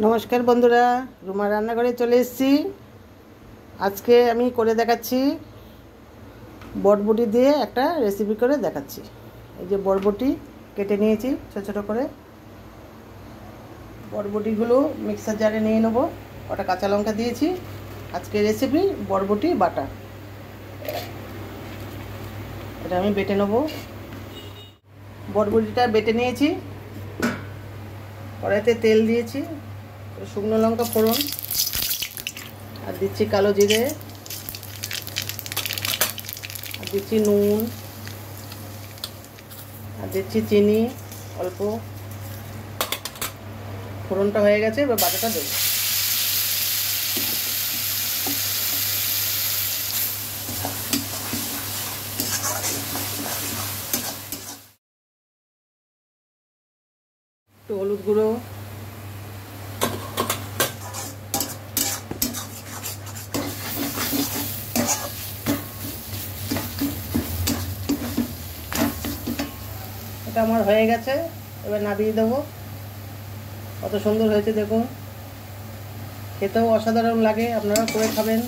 নমস্কার বন্ধুরা, রুমা রান্নাঘরে চলে এসেছি। আজকে আমি করে দেখাচ্ছি বরবটি দিয়ে একটা রেসিপি করে দেখাচ্ছি। এই যে বরবটি কেটে নিয়েছি ছোটো ছোটো করে। বরবটিগুলো মিক্সার জারে নিয়ে নেবো। ওটা কাঁচা লঙ্কা দিয়েছি। আজকে রেসিপি বরবটি বাটা। এটা আমি বেটে নেবো। বরবটিটা বেটে নিয়েছি। কড়াইতে তেল দিয়েছি, শুকনো লঙ্কা ফোড়ন, আর দিচ্ছি কালো জিরে, আর দিচ্ছি নুন, আর দিচ্ছি চিনি অল্প। ফোড়নটা হয়ে গেছে, এবার বাটাটা দেবো। একটু হলুদ গুঁড়ো, এটা আমার হয়ে গেছে। এবার নামিয়ে দেবো। কত সুন্দর হয়েছে দেখুন, খেতেও অসাধারণ লাগে। আপনারা করে খাবেন।